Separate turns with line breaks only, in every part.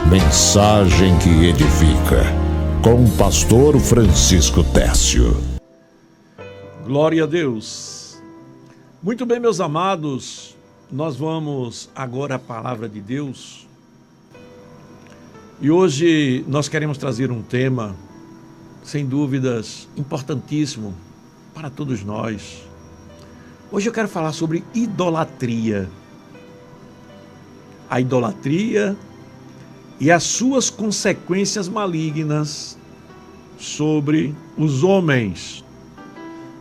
Mensagem que edifica, com o pastor Francisco Tércio.
Glória a Deus. Muito bem, meus amados, nós vamos agora à palavra de Deus. E hoje nós queremos trazer um tema, sem dúvidas, importantíssimo para todos nós. Hoje eu quero falar sobre idolatria. A idolatria e as suas consequências malignas sobre os homens.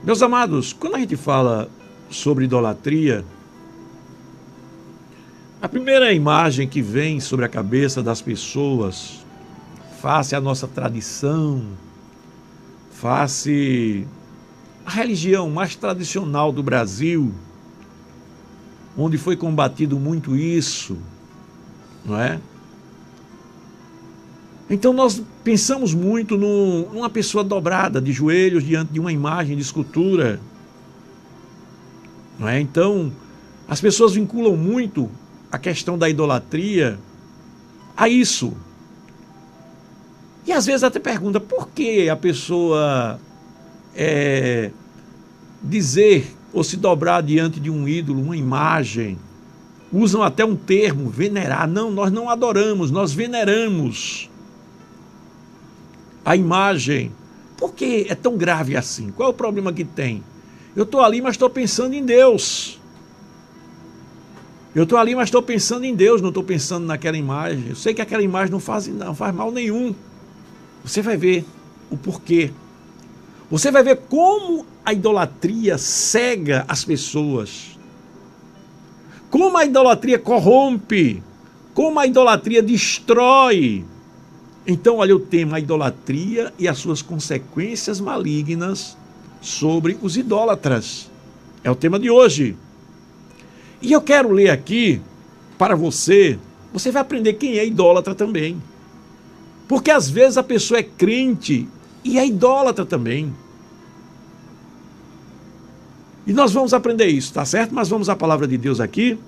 Meus amados, quando a gente fala sobre idolatria, a primeira imagem que vem sobre a cabeça das pessoas, face à nossa tradição, face à religião mais tradicional do Brasil, onde foi combatido muito isso, não é? Então nós pensamos muito numa pessoa dobrada de joelhos diante de uma imagem de escultura, não é? Então as pessoas vinculam muito a questão da idolatria a isso. E às vezes até pergunta por que a pessoa dizer ou se dobrar diante de um ídolo, uma imagem. Usam até um termo, venerar. Não, nós não adoramos, nós veneramos a imagem. Por que é tão grave assim? Qual é o problema que tem? Eu estou ali, mas estou pensando em Deus. Eu estou ali, mas estou pensando em Deus, não estou pensando naquela imagem. Eu sei que aquela imagem não faz mal nenhum. Você vai ver o porquê. Você vai ver como a idolatria cega as pessoas. Como a idolatria corrompe. Como a idolatria destrói. Então, olha o tema, a idolatria e as suas consequências malignas sobre os idólatras. É o tema de hoje. E eu quero ler aqui para você. Você vai aprender quem é idólatra também. Porque às vezes a pessoa é crente e é idólatra também. E nós vamos aprender isso, tá certo? Mas vamos à palavra de Deus aqui.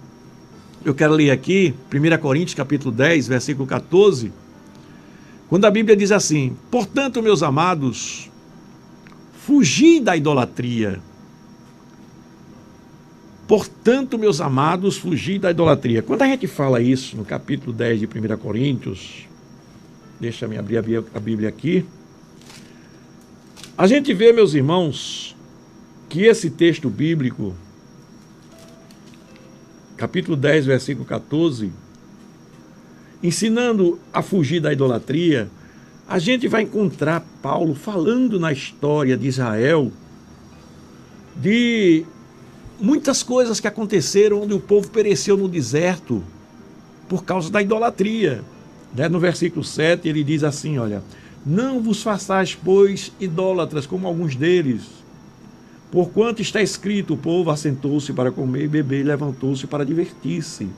Eu quero ler aqui 1 Coríntios capítulo 10, versículo 14. Quando a Bíblia diz assim: portanto, meus amados, fugi da idolatria. Portanto, meus amados, fugi da idolatria. Quando a gente fala isso no capítulo 10 de 1 Coríntios, deixa-me abrir a Bíblia aqui. A gente vê, meus irmãos, que esse texto bíblico, capítulo 10, versículo 14, ensinando a fugir da idolatria, a gente vai encontrar Paulo falando na história de Israel de muitas coisas que aconteceram onde o povo pereceu no deserto por causa da idolatria. No versículo 7 ele diz assim, olha: não vos façais, pois, idólatras como alguns deles, porquanto está escrito, o povo assentou-se para comer e beber e levantou-se para divertir-se.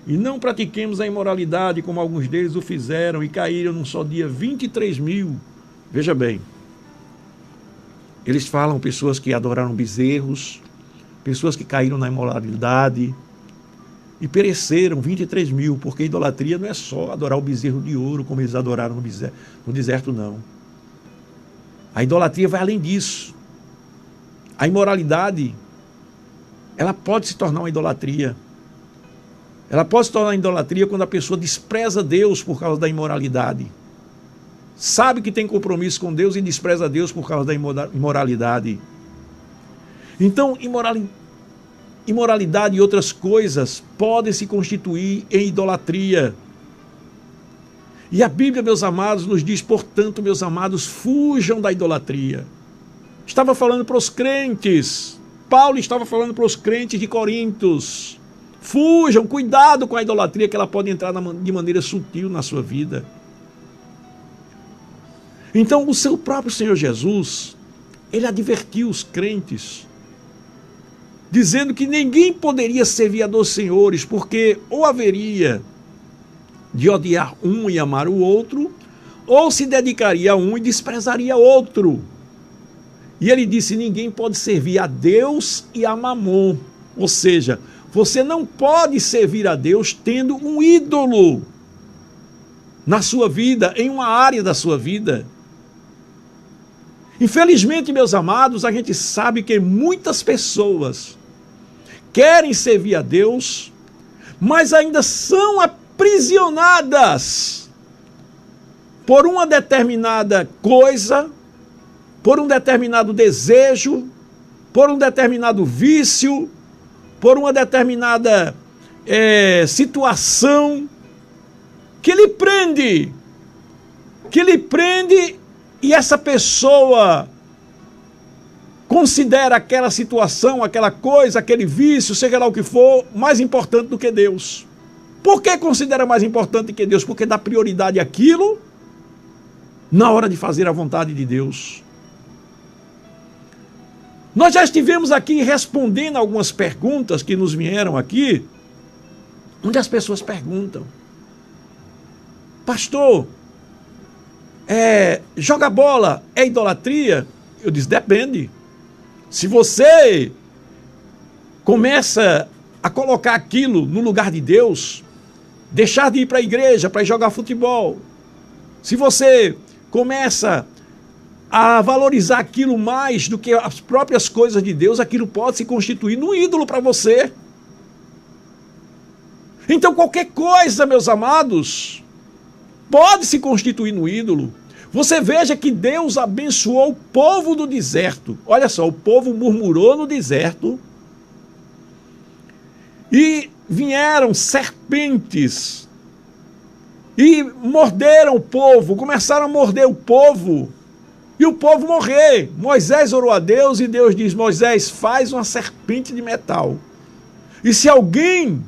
E não pratiquemos a imoralidade como alguns deles o fizeram e caíram num só dia 23.000. Veja bem, eles falam pessoas que adoraram bezerros, pessoas que caíram na imoralidade e pereceram 23.000, porque idolatria não é só adorar o bezerro de ouro como eles adoraram no deserto, não. A idolatria vai além disso. A imoralidade, ela pode se tornar uma idolatria. Ela pode se tornar idolatria quando a pessoa despreza Deus por causa da imoralidade. Sabe que tem compromisso com Deus e despreza Deus por causa da imoralidade. Então, imoralidade e outras coisas podem se constituir em idolatria. E a Bíblia, meus amados, nos diz, portanto, meus amados, fujam da idolatria. Estava falando para os crentes. Paulo estava falando para os crentes de Corintos. Fujam, cuidado com a idolatria, que ela pode entrar de maneira sutil na sua vida. Então, o seu próprio Senhor Jesus, ele advertiu os crentes, dizendo que ninguém poderia servir a dois senhores, porque ou haveria de odiar um e amar o outro, ou se dedicaria a um e desprezaria outro. E ele disse, ninguém pode servir a Deus e a Mamon. Ou seja, você não pode servir a Deus tendo um ídolo. na sua vida, em uma área da sua vida. Infelizmente, meus amados, a gente sabe que muitas pessoas querem servir a Deus, mas ainda são aprisionadas por uma determinada coisa, por um determinado desejo, por um determinado vício, por uma determinada situação que lhe prende, e essa pessoa considera aquela situação, aquela coisa, aquele vício, seja lá o que for, mais importante do que Deus. Por que considera mais importante que Deus? Porque dá prioridade àquilo na hora de fazer a vontade de Deus. Nós já estivemos aqui respondendo algumas perguntas que nos vieram aqui, onde as pessoas perguntam: pastor, jogar bola é idolatria? Eu disse, depende. Se você começa a colocar aquilo no lugar de Deus, deixar de ir para a igreja para jogar futebol, se você começa a valorizar aquilo mais do que as próprias coisas de Deus, aquilo pode se constituir num ídolo para você. Então qualquer coisa, meus amados, pode se constituir no ídolo. Você veja que Deus abençoou o povo do deserto. Olha só, o povo murmurou no deserto e vieram serpentes e morderam o povo, começaram a morder o povo e o povo morrer. Moisés orou a Deus e Deus diz: Moisés, faz uma serpente de metal. E se alguém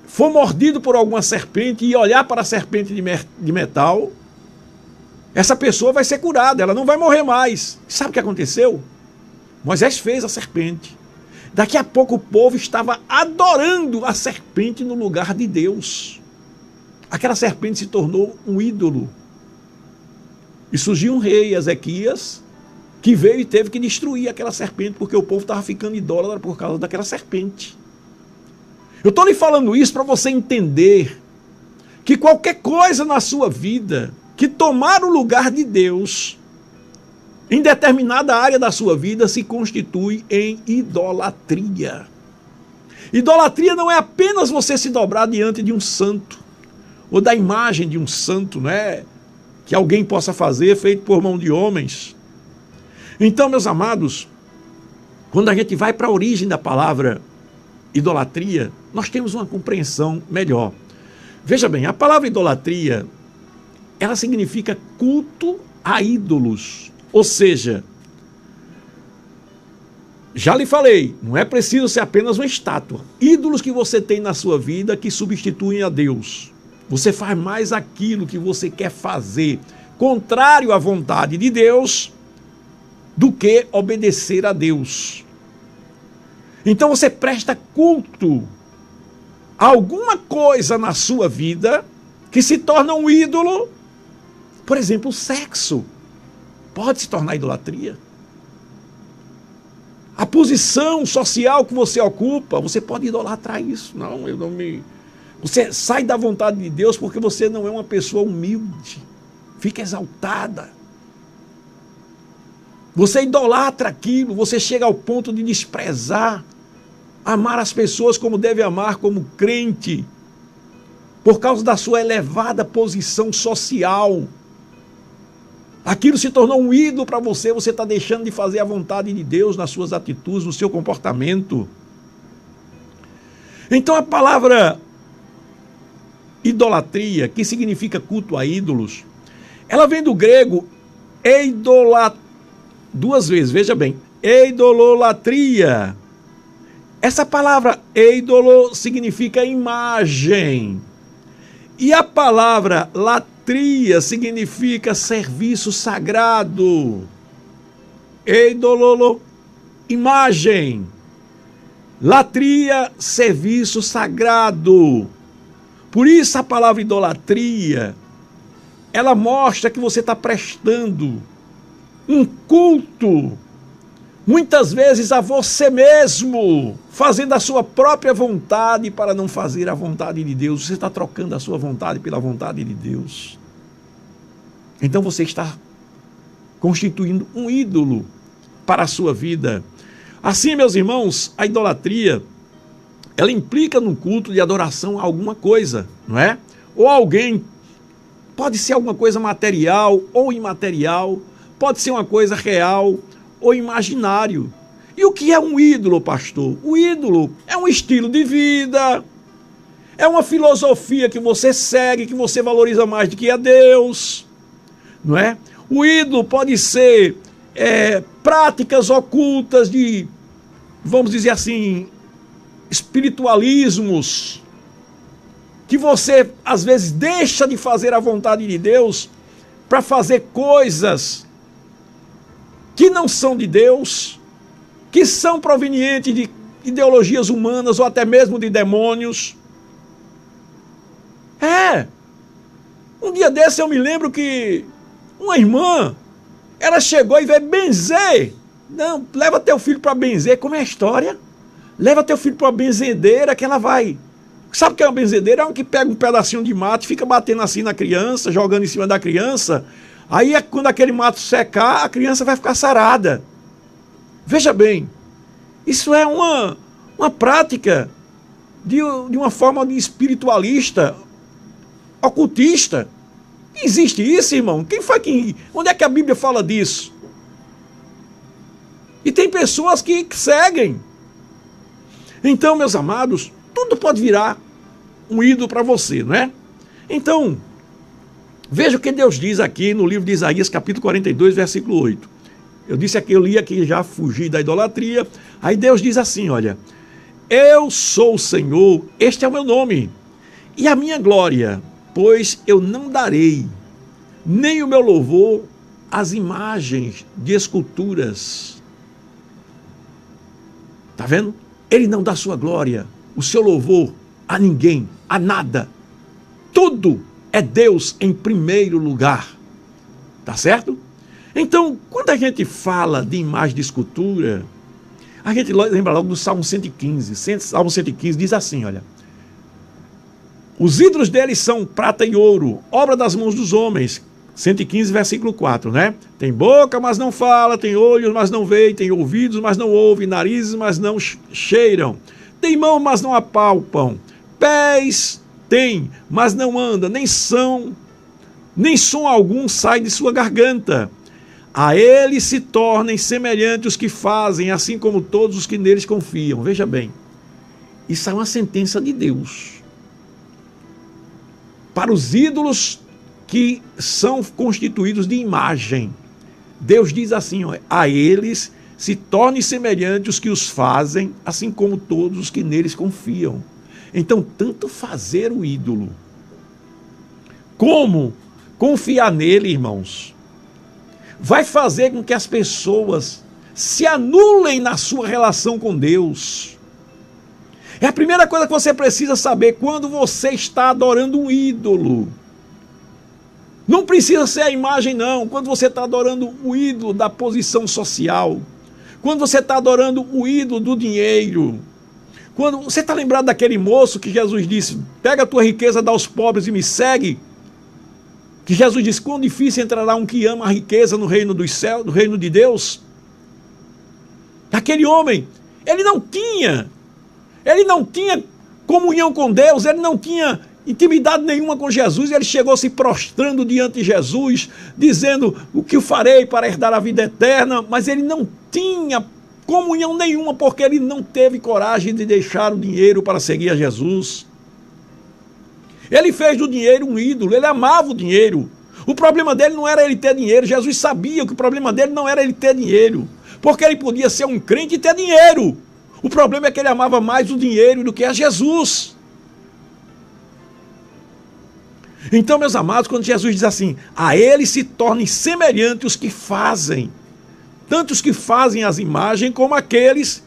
for mordido por alguma serpente e olhar para a serpente de metal, essa pessoa vai ser curada, ela não vai morrer mais. Sabe o que aconteceu? Moisés fez a serpente. Daqui a pouco o povo estava adorando a serpente no lugar de Deus. Aquela serpente se tornou um ídolo. E surgiu um rei, Ezequias, que veio e teve que destruir aquela serpente, porque o povo estava ficando idólatra por causa daquela serpente. Eu estou lhe falando isso para você entender que qualquer coisa na sua vida que tomar o lugar de Deus em determinada área da sua vida se constitui em idolatria. Idolatria não é apenas você se dobrar diante de um santo ou da imagem de um santo, né, que alguém possa fazer, feito por mão de homens. Então, meus amados, quando a gente vai para a origem da palavra idolatria, nós temos uma compreensão melhor. Veja bem, a palavra idolatria, ela significa culto a ídolos. Ou seja, já lhe falei, não é preciso ser apenas uma estátua. Ídolos que você tem na sua vida que substituem a Deus. Você faz mais aquilo que você quer fazer, contrário à vontade de Deus, do que obedecer a Deus. Então você presta culto a alguma coisa na sua vida que se torna um ídolo. Por exemplo, o sexo pode se tornar idolatria. A posição social que você ocupa, você pode idolatrar isso. Não, eu não me... Você sai da vontade de Deus porque você não é uma pessoa humilde. Fica exaltada. Você idolatra aquilo, você chega ao ponto de desprezar, amar as pessoas como deve amar, como crente, por causa da sua elevada posição social. Aquilo se tornou um ídolo para você, você está deixando de fazer a vontade de Deus nas suas atitudes, no seu comportamento. Então a palavra idolatria, que significa culto a ídolos, ela vem do grego duas vezes, veja bem, eidololatria. Essa palavra eidolo significa imagem. E a palavra latria significa serviço sagrado. Eidololo, imagem. Latria, serviço sagrado. Por isso a palavra idolatria, ela mostra que você está prestando um culto muitas vezes a você mesmo, fazendo a sua própria vontade para não fazer a vontade de Deus. Você está trocando a sua vontade pela vontade de Deus. Então você está constituindo um ídolo para a sua vida. Assim, meus irmãos, a idolatria, ela implica no culto de adoração a alguma coisa, não é? Ou alguém, pode ser alguma coisa material ou imaterial, pode ser uma coisa real ou imaginário. E o que é um ídolo, pastor? O ídolo é um estilo de vida, é uma filosofia que você segue, que você valoriza mais do que a Deus, não é? O ídolo pode ser práticas ocultas de, vamos dizer assim, espiritualismos, que você às vezes deixa de fazer a vontade de Deus para fazer coisas que não são de Deus, que são provenientes de ideologias humanas ou até mesmo de demônios. Um dia desse eu me lembro que uma irmã, ela chegou e veio benzer. Não, leva teu filho para benzer. Como é a história? Leva teu filho para uma benzedeira que ela vai. Sabe o que é uma benzedeira? É uma que pega um pedacinho de mato e fica batendo assim na criança, jogando em cima da criança. Aí quando aquele mato secar, a criança vai ficar sarada. Veja bem, isso é uma prática de uma forma de espiritualista, ocultista. Existe isso, irmão? Onde é que a Bíblia fala disso? E tem pessoas que seguem. Então, meus amados, tudo pode virar um ídolo para você, não é? Então, veja o que Deus diz aqui no livro de Isaías, capítulo 42, versículo 8. Eu li aqui, já fugi da idolatria. Aí Deus diz assim, olha: eu sou o Senhor, este é o meu nome, e a minha glória, pois eu não darei nem o meu louvor às imagens de esculturas. Está vendo? Ele não dá sua glória, o seu louvor a ninguém, a nada. Tudo é Deus em primeiro lugar. Tá certo? Então, quando a gente fala de imagem de escultura, a gente lembra logo do Salmo 115. Salmo 115 diz assim, olha: os ídolos deles são prata e ouro, obra das mãos dos homens. 115, versículo 4, né? Tem boca, mas não fala, tem olhos, mas não vê, tem ouvidos, mas não ouve, narizes, mas não cheiram, tem mão, mas não apalpam, pés tem, mas não anda, nem som algum sai de sua garganta. A eles se tornem semelhantes os que fazem, assim como todos os que neles confiam. Veja bem, isso é uma sentença de Deus para os ídolos que são constituídos de imagem. Deus diz assim, ó: a eles se tornem semelhantes os que os fazem, assim como todos os que neles confiam. Então, tanto fazer o ídolo, como confiar nele, irmãos, vai fazer com que as pessoas se anulem na sua relação com Deus. É a primeira coisa que você precisa saber quando você está adorando um ídolo. Não precisa ser a imagem, não. Quando você está adorando o ídolo da posição social, quando você está adorando o ídolo do dinheiro, quando você está lembrado daquele moço que Jesus disse: pega a tua riqueza, dá aos pobres e me segue. Que Jesus disse: quão difícil entrará um que ama a riqueza no reino dos céus, no reino de Deus. Aquele homem, ele não tinha comunhão com Deus, ele não tinha intimidade nenhuma com Jesus. Ele chegou se prostrando diante de Jesus, dizendo: o que eu farei para herdar a vida eterna? Mas ele não tinha comunhão nenhuma, porque ele não teve coragem de deixar o dinheiro para seguir a Jesus. Ele fez do dinheiro um ídolo, ele amava o dinheiro. O problema dele não era ele ter dinheiro. Jesus sabia que o problema dele não era ele ter dinheiro, porque ele podia ser um crente e ter dinheiro. O problema é que ele amava mais o dinheiro do que a Jesus. Então, meus amados, quando Jesus diz assim: a eles se tornem semelhantes os que fazem, tanto os que fazem as imagens como aqueles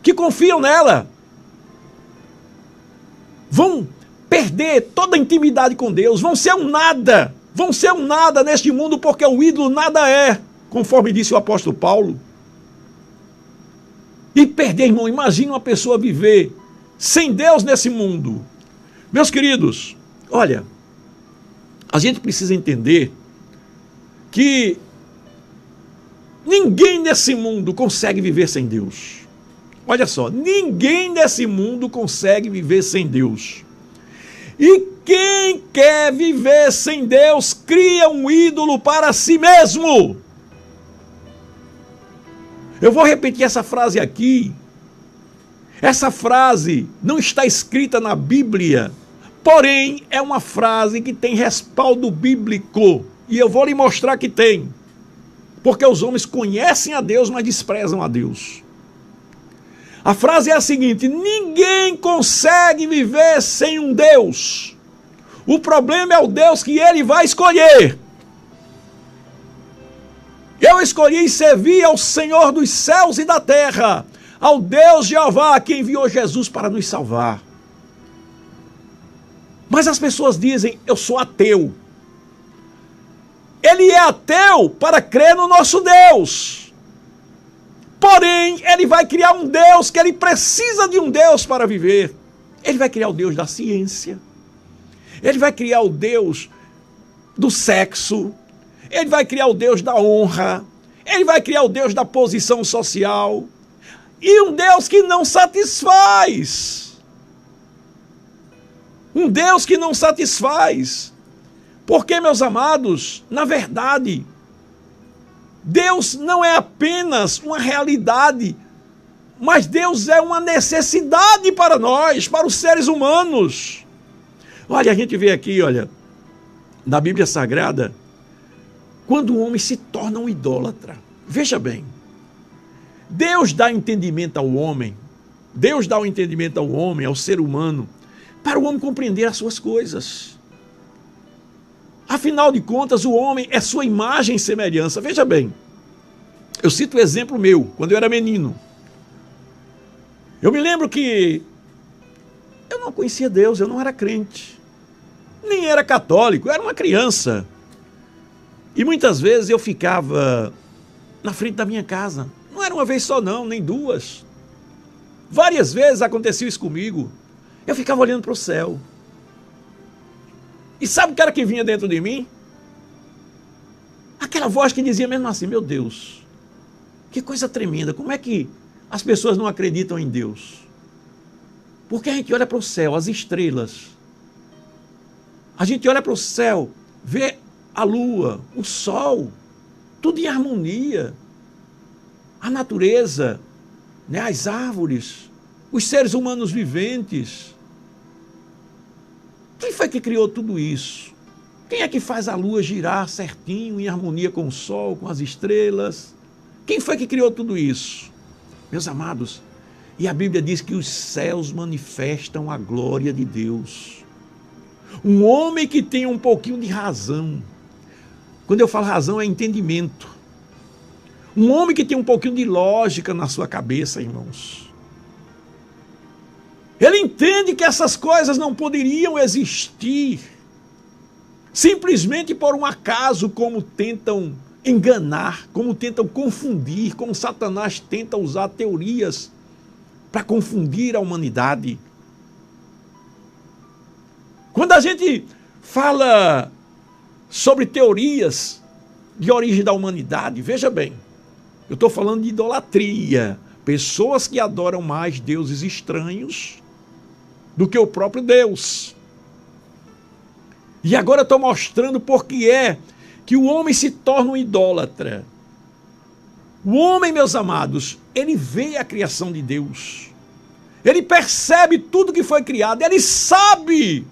que confiam nela, vão perder toda a intimidade com Deus, vão ser um nada neste mundo, porque o ídolo nada é, conforme disse o apóstolo Paulo. e perder, irmão. Imagina uma pessoa viver sem Deus nesse mundo. Meus queridos, olha, a gente precisa entender que ninguém nesse mundo consegue viver sem Deus. Olha só, ninguém nesse mundo consegue viver sem Deus. E quem quer viver sem Deus, cria um ídolo para si mesmo. Eu vou repetir essa frase aqui. Essa frase não está escrita na Bíblia, porém é uma frase que tem respaldo bíblico. E eu vou lhe mostrar que tem. Porque os homens conhecem a Deus, mas desprezam a Deus. A frase é a seguinte: ninguém consegue viver sem um Deus. O problema é o Deus que ele vai escolher. Eu escolhi servir ao Senhor dos céus e da terra, ao Deus Jeová, que enviou Jesus para nos salvar. Mas as pessoas dizem: eu sou ateu. Ele é ateu para crer no nosso Deus. Porém, ele vai criar um Deus que ele precisa de um Deus para viver. Ele vai criar o Deus da ciência. Ele vai criar o Deus do sexo. Ele vai criar o Deus da honra. Ele vai criar o Deus da posição social. E um Deus que não satisfaz. Um Deus que não satisfaz. Porque, meus amados, na verdade, Deus não é apenas uma realidade, mas Deus é uma necessidade para nós, para os seres humanos. Olha, a gente vê aqui, olha, na Bíblia Sagrada, quando o homem se torna um idólatra. Veja bem, Deus dá entendimento ao homem, Deus dá o entendimento ao homem, ao ser humano, para o homem compreender as suas coisas. Afinal de contas, o homem é sua imagem e semelhança. Veja bem, eu cito um exemplo meu, quando eu era menino. Eu me lembro que eu não conhecia Deus, eu não era crente, nem era católico, eu era uma criança. E muitas vezes eu ficava na frente da minha casa. Não era uma vez só não, nem duas. Várias vezes aconteceu isso comigo. Eu ficava olhando para o céu. E sabe o que era que vinha dentro de mim? Aquela voz que dizia mesmo assim: meu Deus, que coisa tremenda, como é que as pessoas não acreditam em Deus? Porque a gente olha para o céu, as estrelas. A gente olha para o céu, vê a lua, o sol, tudo em harmonia. A natureza, né, as árvores, os seres humanos viventes. Quem foi que criou tudo isso? Quem é que faz a lua girar certinho, em harmonia com o sol, com as estrelas? Quem foi que criou tudo isso? Meus amados, e a Bíblia diz que os céus manifestam a glória de Deus. Um homem que tem um pouquinho de razão. Quando eu falo razão, é entendimento. Um homem que tem um pouquinho de lógica na sua cabeça, irmãos. Ele entende que essas coisas não poderiam existir simplesmente por um acaso, como tentam enganar, como tentam confundir, como Satanás tenta usar teorias para confundir a humanidade. Quando a gente fala sobre teorias de origem da humanidade, veja bem, eu estou falando de idolatria, pessoas que adoram mais deuses estranhos do que o próprio Deus. E agora eu estou mostrando por que é que o homem se torna um idólatra. O homem, meus amados, ele vê a criação de Deus. Ele percebe tudo que foi criado. Ele sabe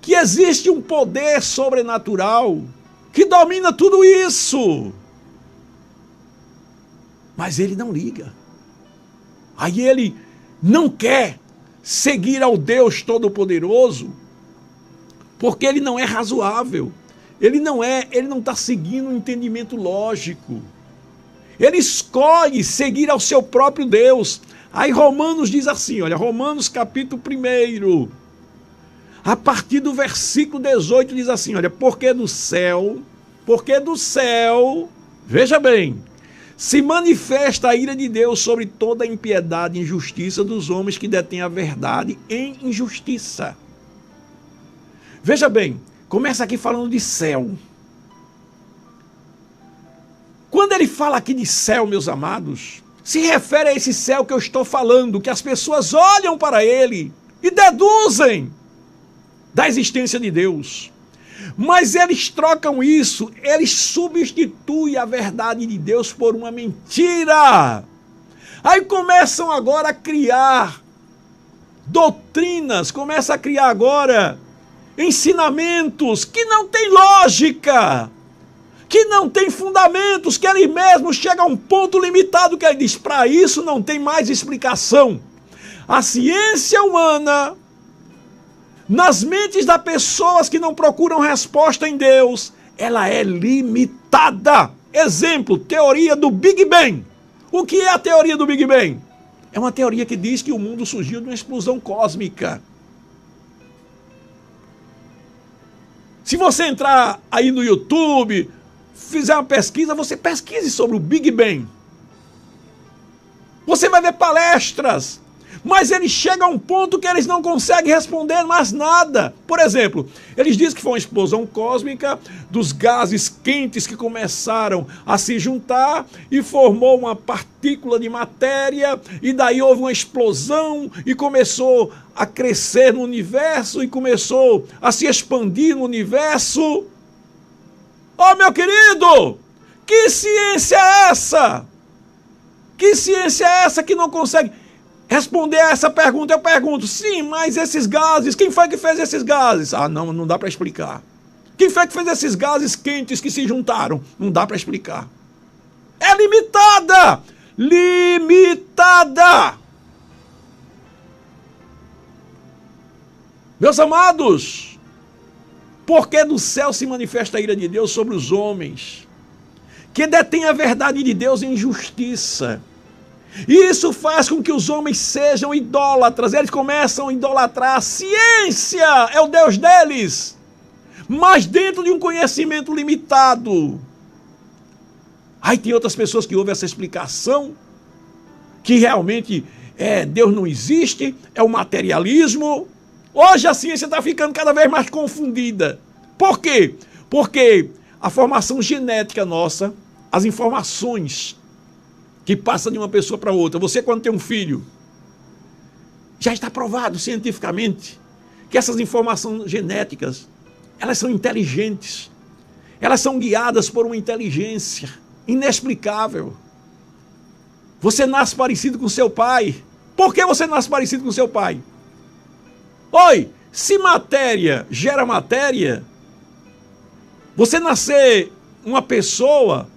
que existe um poder sobrenatural que domina tudo isso. Mas ele não liga. Aí ele não quer seguir ao Deus Todo-Poderoso, porque ele não é razoável. Ele não está seguindo um entendimento lógico. Ele escolhe seguir ao seu próprio Deus. Aí Romanos diz assim, olha, Romanos capítulo 1, a partir do versículo 18 diz assim, olha, porque do céu, veja bem, se manifesta a ira de Deus sobre toda a impiedade e injustiça dos homens que detêm a verdade em injustiça. Veja bem, começa aqui falando de céu. Quando ele fala aqui de céu, meus amados, se refere a esse céu que eu estou falando, que as pessoas olham para ele e deduzem da existência de Deus. Mas eles trocam isso, eles substituem a verdade de Deus por uma mentira. Aí começam agora a criar doutrinas, começam a criar agora ensinamentos que não têm lógica, que não têm fundamentos, que ele mesmo chega a um ponto limitado que ele diz, para isso não tem mais explicação. A ciência humana, nas mentes das pessoas que não procuram resposta em Deus, ela é limitada. Exemplo, teoria do Big Bang. O que é a teoria do Big Bang? É uma teoria que diz que o mundo surgiu de uma explosão cósmica. Se você entrar aí no YouTube, fizer uma pesquisa, você pesquise sobre o Big Bang. Você vai ver palestras, mas eles chegam a um ponto que eles não conseguem responder mais nada. Por exemplo, eles dizem que foi uma explosão cósmica dos gases quentes que começaram a se juntar e formou uma partícula de matéria, e daí houve uma explosão e começou a crescer no universo e começou a se expandir no universo. Oh, meu querido, que ciência é essa? Que ciência é essa que não consegue responder a essa pergunta? Eu pergunto, sim, mas esses gases, quem foi que fez esses gases? Ah, não dá para explicar. Quem foi que fez esses gases quentes que se juntaram? Não dá para explicar. É limitada! Limitada! Meus amados, porque do céu se manifesta a ira de Deus sobre os homens, que detêm a verdade de Deus em justiça. E isso faz com que os homens sejam idólatras. Eles começam a idolatrar a ciência, é o Deus deles, mas dentro de um conhecimento limitado. Aí tem outras pessoas que ouvem essa explicação, que realmente Deus não existe, é o materialismo. Hoje a ciência está ficando cada vez mais confundida. Por quê? Porque a formação genética nossa, as informações que passam de uma pessoa para outra. Você, quando tem um filho, já está provado cientificamente que essas informações genéticas, elas são inteligentes. Elas são guiadas por uma inteligência inexplicável. Você nasce parecido com seu pai. Por que você nasce parecido com seu pai? Oi, se matéria gera matéria, você nascer uma pessoa,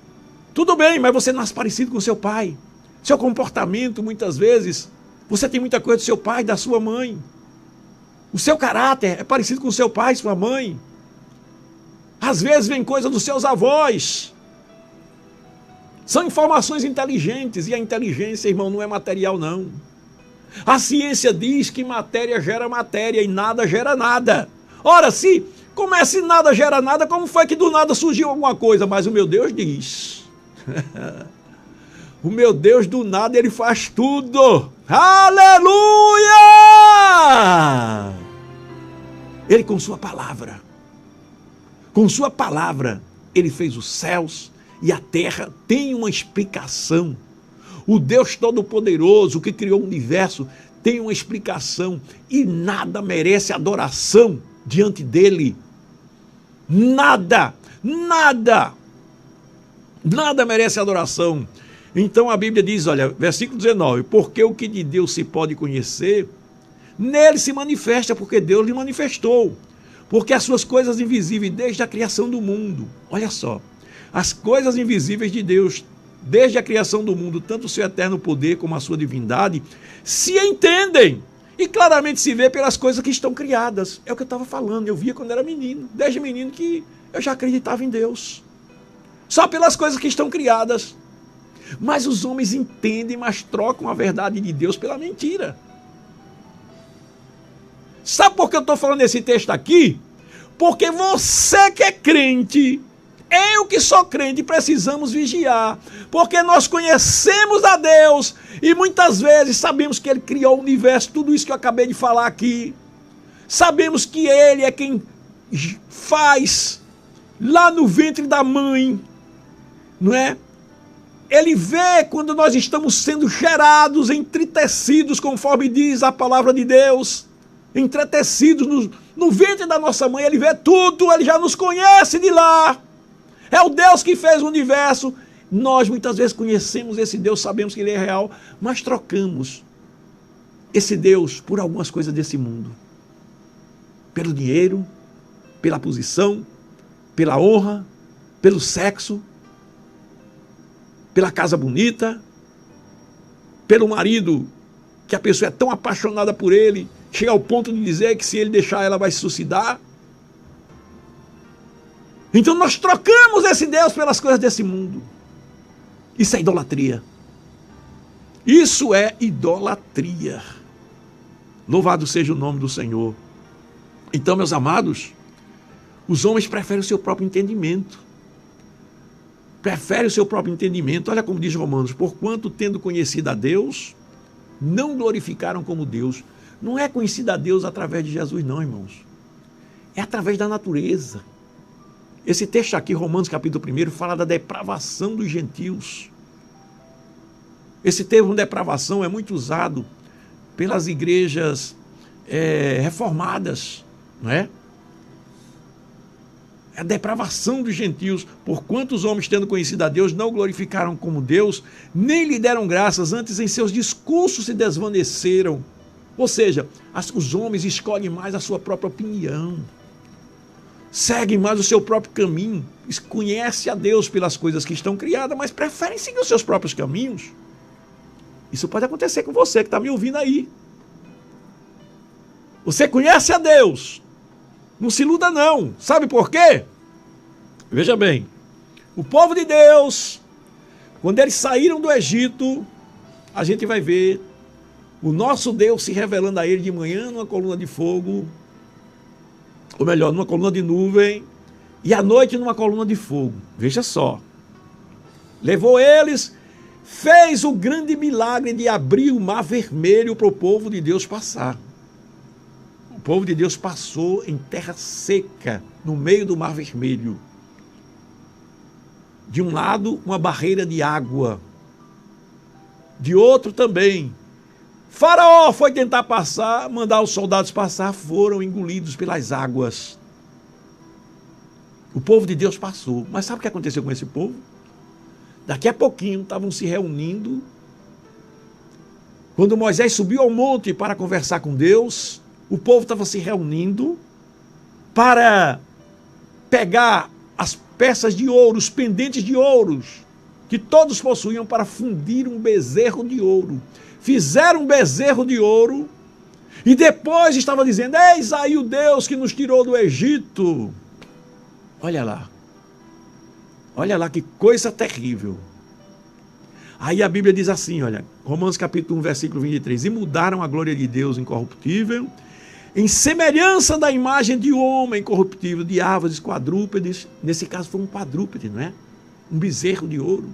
tudo bem, mas você nasce parecido com seu pai. Seu comportamento, muitas vezes, você tem muita coisa do seu pai, da sua mãe. O seu caráter é parecido com seu pai, sua mãe. Às vezes vem coisa dos seus avós. São informações inteligentes, e a inteligência, irmão, não é material, não. A ciência diz que matéria gera matéria e nada gera nada. Ora, se começa e nada gera nada, como foi que do nada surgiu alguma coisa? Mas o meu Deus diz. O meu Deus do nada, ele faz tudo. Aleluia! Ele com sua palavra, ele fez os céus e a terra. Tem uma explicação. O Deus Todo-Poderoso que criou o universo tem uma explicação e nada merece adoração diante dele. Nada merece adoração. Então a Bíblia diz, olha, versículo 19, porque o que de Deus se pode conhecer, nele se manifesta, porque Deus lhe manifestou. Porque as suas coisas invisíveis desde a criação do mundo, olha só, as coisas invisíveis de Deus, desde a criação do mundo, tanto o seu eterno poder como a sua divindade, se entendem e claramente se vê pelas coisas que estão criadas. É o que eu estava falando, eu via quando era menino, desde menino que eu já acreditava em Deus. Só pelas coisas que estão criadas. Mas os homens entendem, mas trocam a verdade de Deus pela mentira. Sabe por que eu estou falando esse texto aqui? Porque você que é crente eu que sou crente precisamos vigiar, porque nós conhecemos a Deus e muitas vezes sabemos que Ele criou o universo, tudo isso que eu acabei de falar aqui. Sabemos que Ele é quem faz lá no ventre da mãe, não é? Ele vê quando nós estamos sendo gerados, entretecidos, conforme diz a palavra de Deus, entretecidos no ventre da nossa mãe. Ele vê tudo, Ele já nos conhece de lá. É o Deus que fez o universo. Nós muitas vezes conhecemos esse Deus, sabemos que Ele é real, mas trocamos esse Deus por algumas coisas desse mundo. Pelo dinheiro, pela posição, pela honra, pelo sexo, pela casa bonita, pelo marido, que a pessoa é tão apaixonada por ele, chega ao ponto de dizer que se ele deixar ela vai se suicidar. Então nós trocamos esse Deus pelas coisas desse mundo. Isso é idolatria. Isso é idolatria. Louvado seja o nome do Senhor. Então, meus amados, os homens preferem o seu próprio entendimento. Preferem o seu próprio entendimento. Olha como diz Romanos: porquanto, tendo conhecido a Deus, não glorificaram como Deus. Não é conhecido a Deus através de Jesus, não, irmãos. É através da natureza. Esse texto aqui, Romanos capítulo 1, fala da depravação dos gentios. Esse termo depravação é muito usado pelas igrejas reformadas, não é? A depravação dos gentios, porquanto os homens, tendo conhecido a Deus, não glorificaram como Deus, nem lhe deram graças, antes em seus discursos se desvaneceram. Ou seja, os homens escolhem mais a sua própria opinião, seguem mais o seu próprio caminho, conhecem a Deus pelas coisas que estão criadas, mas preferem seguir os seus próprios caminhos. Isso pode acontecer com você que está me ouvindo aí. Você conhece a Deus, não se iluda não. Sabe por quê? Veja bem, o povo de Deus, quando eles saíram do Egito, a gente vai ver o nosso Deus se revelando a ele de manhã numa coluna de fogo, ou melhor, numa coluna de nuvem, e à noite numa coluna de fogo. Veja só. Levou eles, fez o grande milagre de abrir o mar vermelho para o povo de Deus passar. O povo de Deus passou em terra seca, no meio do mar vermelho. De um lado, uma barreira de água. De outro também. Faraó foi tentar passar, mandar os soldados passar, foram engolidos pelas águas. O povo de Deus passou. Mas sabe o que aconteceu com esse povo? Daqui a pouquinho estavam se reunindo. Quando Moisés subiu ao monte para conversar com Deus, o povo estava se reunindo para pegar as peças de ouro, os pendentes de ouros, que todos possuíam, para fundir um bezerro de ouro. Fizeram um bezerro de ouro e depois estava dizendo: eis aí o Deus que nos tirou do Egito. Olha lá que coisa terrível. Aí a Bíblia diz assim, olha, Romanos capítulo 1, versículo 23, e mudaram a glória de Deus incorruptível, em semelhança da imagem de homem corruptível, de aves, quadrúpedes. Nesse caso foi um quadrúpede, não é? Um bezerro de ouro.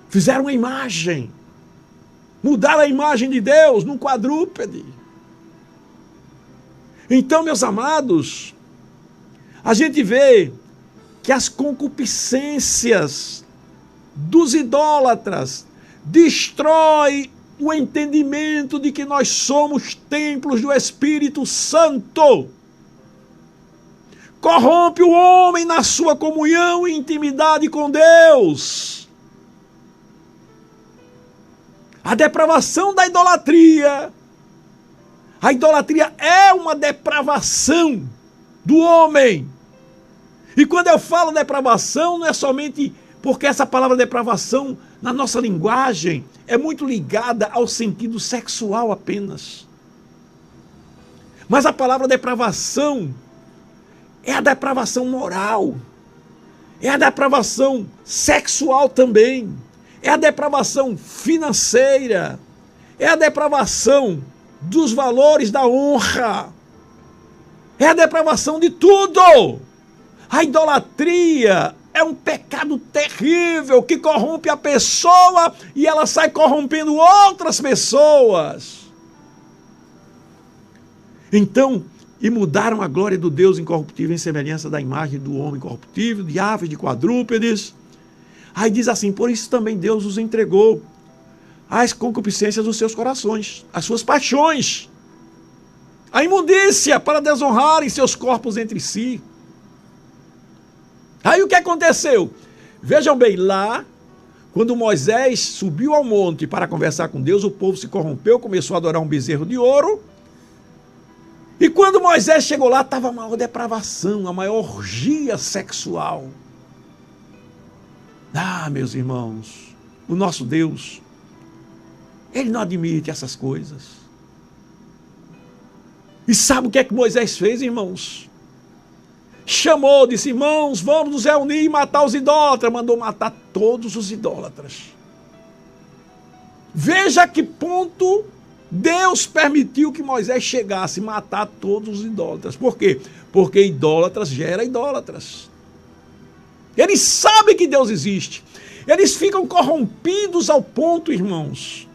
Fizeram uma imagem. Mudaram a imagem de Deus num quadrúpede. Então, meus amados, a gente vê que as concupiscências dos idólatras destrói o entendimento de que nós somos templos do Espírito Santo. Corrompe o homem na sua comunhão e intimidade com Deus. A depravação da idolatria. A idolatria é uma depravação do homem. E quando eu falo depravação, não é somente porque essa palavra depravação, na nossa linguagem, é muito ligada ao sentido sexual apenas. Mas a palavra depravação é a depravação moral, é a depravação sexual também, é a depravação financeira, é a depravação dos valores da honra, é a depravação de tudo. A idolatria é um pecado terrível que corrompe a pessoa e ela sai corrompendo outras pessoas. Então, e mudaram a glória do Deus incorruptível em semelhança da imagem do homem corruptível, de aves, de quadrúpedes. Aí diz assim, por isso também Deus os entregou às concupiscências dos seus corações, às suas paixões, a imundícia para desonrarem seus corpos entre si. Aí o que aconteceu? Vejam bem, lá, quando Moisés subiu ao monte para conversar com Deus, o povo se corrompeu, começou a adorar um bezerro de ouro. E quando Moisés chegou lá, estava a maior depravação, a maior orgia sexual. Ah, meus irmãos, o nosso Deus, Ele não admite essas coisas. E sabe o que é que Moisés fez, irmãos? Chamou, disse, irmãos, vamos nos reunir e matar os idólatras. Mandou matar todos os idólatras. Veja a que ponto Deus permitiu que Moisés chegasse a matar todos os idólatras. Por quê? Porque idólatras gera idólatras. Eles sabem que Deus existe. Eles ficam corrompidos ao ponto, irmãos,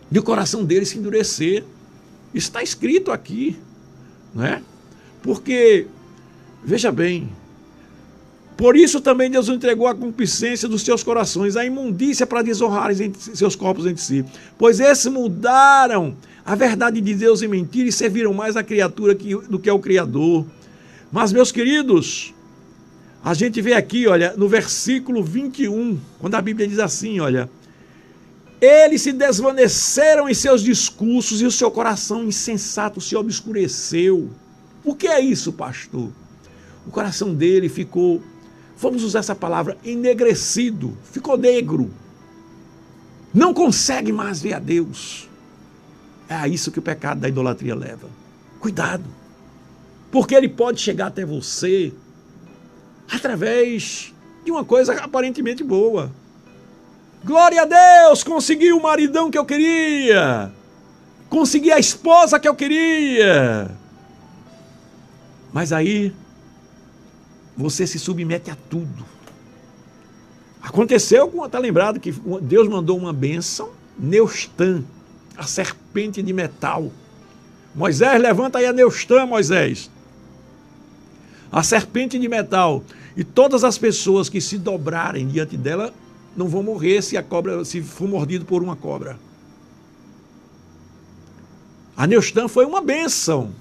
de o coração deles se endurecer. Isso está escrito aqui, não é? Porque, veja bem, por isso também Deus entregou a concupiscência dos seus corações, a imundícia para desonrarem seus corpos entre si. Pois esses mudaram a verdade de Deus em mentira e serviram mais a criatura do que ao Criador. Mas, meus queridos, a gente vê aqui, olha, no versículo 21, quando a Bíblia diz assim, olha, eles se desvaneceram em seus discursos e o seu coração insensato se obscureceu. O que é isso, pastor? O coração dele ficou, vamos usar essa palavra, enegrecido, ficou negro. Não consegue mais ver a Deus. É a isso que o pecado da idolatria leva. Cuidado, porque ele pode chegar até você através de uma coisa aparentemente boa. Glória a Deus, consegui o maridão que eu queria, consegui a esposa que eu queria. Mas aí você se submete a tudo. Aconteceu, está lembrado que Deus mandou uma bênção, Neustã, a serpente de metal. Moisés, levanta aí a Neustã, Moisés. A serpente de metal. E todas as pessoas que se dobrarem diante dela não vão morrer se for mordido por uma cobra. A Neustã foi uma bênção.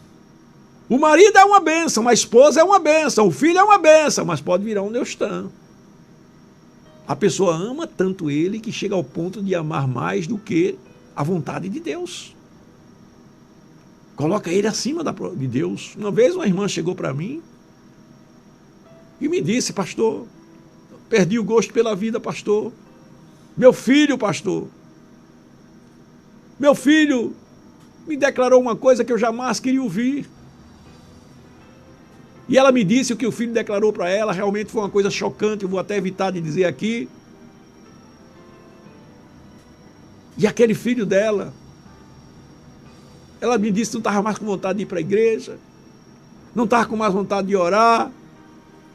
O marido é uma bênção, a esposa é uma bênção, o filho é uma bênção, mas pode virar um Neustã. A pessoa ama tanto ele que chega ao ponto de amar mais do que a vontade de Deus. Coloca ele acima de Deus. Uma vez uma irmã chegou para mim e me disse, pastor, perdi o gosto pela vida, pastor. Meu filho, pastor. Meu filho me declarou uma coisa que eu jamais queria ouvir. E ela me disse o que o filho declarou para ela, realmente foi uma coisa chocante, eu vou até evitar de dizer aqui. E aquele filho dela, ela me disse que não estava mais com vontade de ir para a igreja, não estava com mais vontade de orar.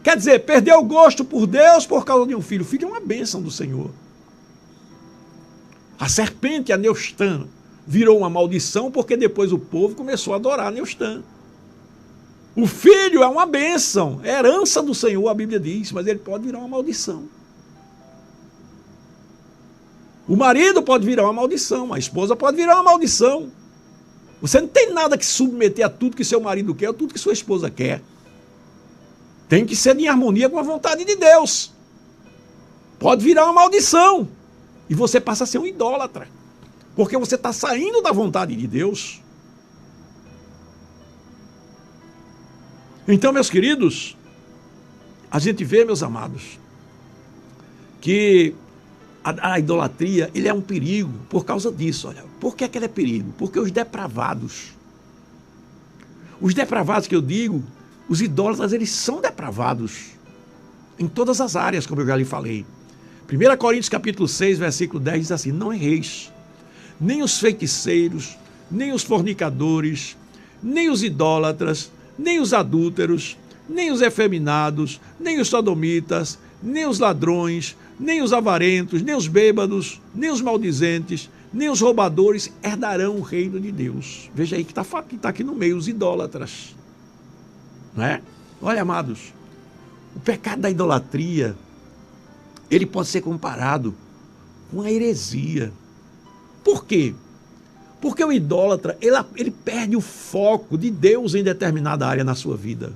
Quer dizer, perdeu o gosto por Deus por causa de um filho. O filho é uma bênção do Senhor. A serpente, a Neustã, virou uma maldição porque depois o povo começou a adorar a Neustã. O filho é uma bênção, é herança do Senhor, a Bíblia diz, mas ele pode virar uma maldição. O marido pode virar uma maldição, a esposa pode virar uma maldição. Você não tem nada que se submeter a tudo que seu marido quer ou tudo que sua esposa quer. Tem que ser em harmonia com a vontade de Deus. Pode virar uma maldição. E você passa a ser um idólatra. Porque você está saindo da vontade de Deus. Então, meus queridos, a gente vê, meus amados, que a idolatria, ele é um perigo por causa disso. Olha, por que ela é perigo? Porque os depravados que eu digo, os idólatras, eles são depravados em todas as áreas, como eu já lhe falei. 1 Coríntios capítulo 6, versículo 10 diz assim, não erreis, nem os feiticeiros, nem os fornicadores, nem os idólatras, nem os adúlteros, nem os efeminados, nem os sodomitas, nem os ladrões, nem os avarentos, nem os bêbados, nem os maldizentes, nem os roubadores herdarão o reino de Deus. Veja aí que está aqui no meio, os idólatras. Não é? Olha, amados, o pecado da idolatria, ele pode ser comparado com a heresia. Por quê? Porque o idólatra, ele perde o foco de Deus em determinada área na sua vida.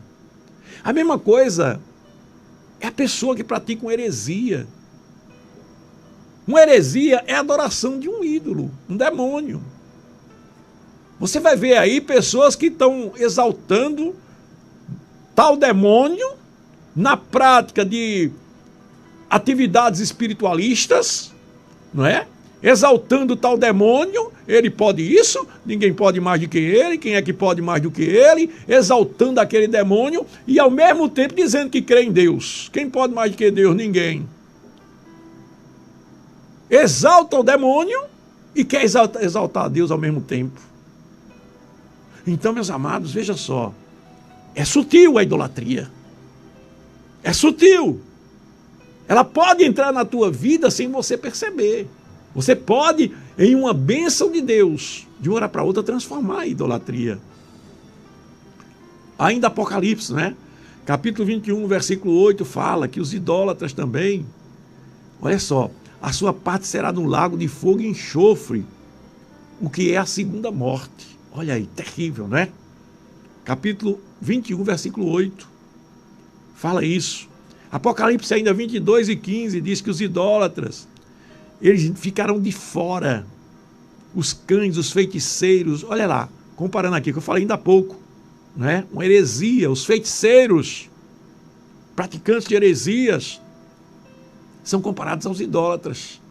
A mesma coisa é a pessoa que pratica uma heresia. Uma heresia é a adoração de um ídolo, um demônio. Você vai ver aí pessoas que estão exaltando tal demônio na prática de atividades espiritualistas, não é? Exaltando tal demônio, ele pode isso, ninguém pode mais do que ele, quem é que pode mais do que ele, exaltando aquele demônio e ao mesmo tempo dizendo que crê em Deus. Quem pode mais do que Deus? Ninguém. Exalta o demônio e quer exaltar a Deus ao mesmo tempo. Então, meus amados, veja só, é sutil a idolatria. É sutil. Ela pode entrar na tua vida sem você perceber. Você pode, em uma bênção de Deus, de uma hora para outra, transformar a idolatria. Ainda Apocalipse, né? Capítulo 21, versículo 8, fala que os idólatras também, olha só, a sua parte será no lago de fogo e enxofre, o que é a segunda morte. Olha aí, terrível, né? Capítulo 21, versículo 8, fala isso. Apocalipse ainda 22 e 15 diz que os idólatras, eles ficarão de fora. Os cães, os feiticeiros, olha lá, comparando aqui, que eu falei ainda há pouco, né? Uma heresia, os feiticeiros, praticantes de heresias, são comparados aos idólatras.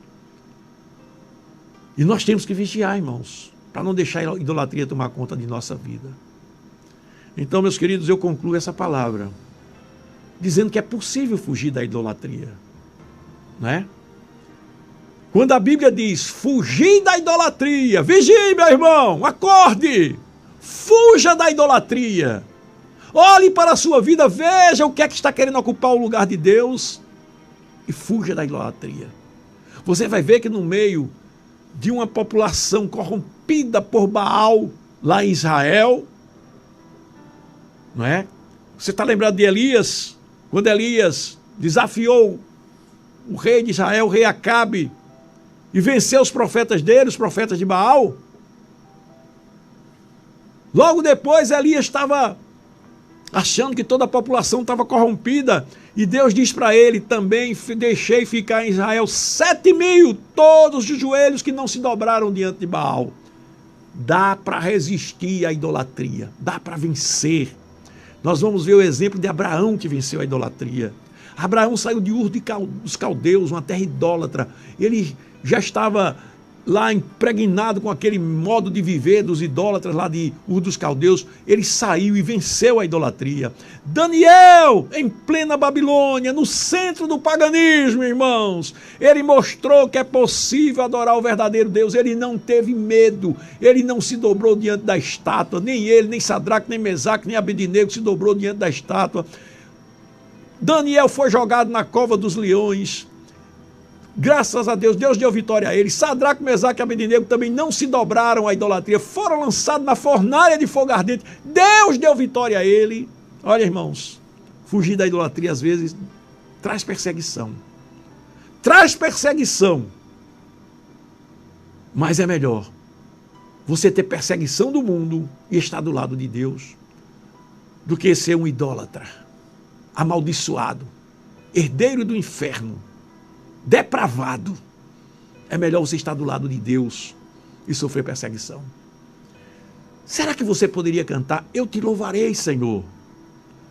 E nós temos que vigiar, irmãos, para não deixar a idolatria tomar conta de nossa vida. Então, meus queridos, eu concluo essa palavra dizendo que é possível fugir da idolatria, né? Quando a Bíblia diz, fugir da idolatria, vigie, meu irmão, acorde, fuja da idolatria, olhe para a sua vida, veja o que é que está querendo ocupar o lugar de Deus e fuja da idolatria. Você vai ver que no meio de uma população corrompida por Baal, lá em Israel, não é? Você está lembrado de Elias? Quando Elias desafiou o rei de Israel, o rei Acabe, e venceu os profetas dele, os profetas de Baal. Logo depois, Elias estava achando que toda a população estava corrompida, e Deus diz para ele também, deixei ficar em Israel 7.000, todos os joelhos que não se dobraram diante de Baal. Dá para resistir à idolatria, dá para vencer. Nós vamos ver o exemplo de Abraão, que venceu a idolatria. Abraão saiu de Ur dos Caldeus, uma terra idólatra. Ele já estava lá impregnado com aquele modo de viver dos idólatras lá de Ur dos Caldeus. Ele saiu e venceu a idolatria. Daniel, em plena Babilônia, no centro do paganismo, irmãos, ele mostrou que é possível adorar o verdadeiro Deus. Ele não teve medo, ele não se dobrou diante da estátua, nem ele, nem Sadraque, nem Mesaque, nem Abednego se dobrou diante da estátua. Daniel foi jogado na cova dos leões. Graças a Deus, Deus deu vitória a ele. Sadraque, Mesaque e Abednego também não se dobraram à idolatria, foram lançados na fornalha de fogo ardente. Deus deu vitória a ele. Olha, irmãos, fugir da idolatria às vezes traz perseguição. Traz perseguição. Mas é melhor você ter perseguição do mundo e estar do lado de Deus do que ser um idólatra, amaldiçoado, herdeiro do inferno, depravado. É melhor você estar do lado de Deus e sofrer perseguição. Será que você poderia cantar, eu te louvarei, Senhor,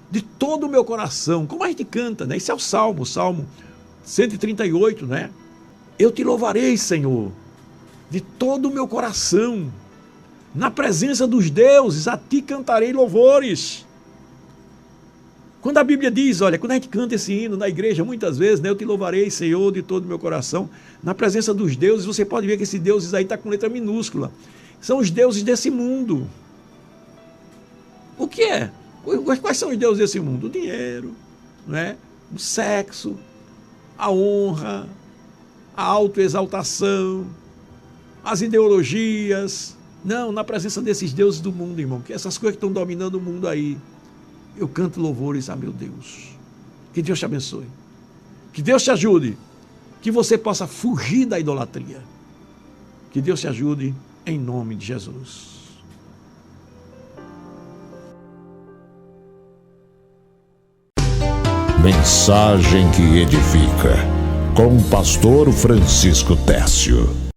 de todo o meu coração, como a gente canta, né? Isso é o Salmo 138, né? Eu te louvarei, Senhor, de todo o meu coração, na presença dos deuses, a ti cantarei louvores. Quando a Bíblia diz, olha, quando a gente canta esse hino na igreja, muitas vezes, né, eu te louvarei, Senhor, de todo o meu coração, na presença dos deuses, você pode ver que esses deuses aí estão com letra minúscula. São os deuses desse mundo. O que é? Quais são os deuses desse mundo? O dinheiro, não é? O sexo, a honra, a autoexaltação, as ideologias. Não, na presença desses deuses do mundo, irmão, que essas coisas que estão dominando o mundo aí, eu canto louvores a meu Deus. Que Deus te abençoe. Que Deus te ajude. Que você possa fugir da idolatria. Que Deus te ajude em nome de Jesus.
Mensagem que edifica, com o pastor Francisco Tércio.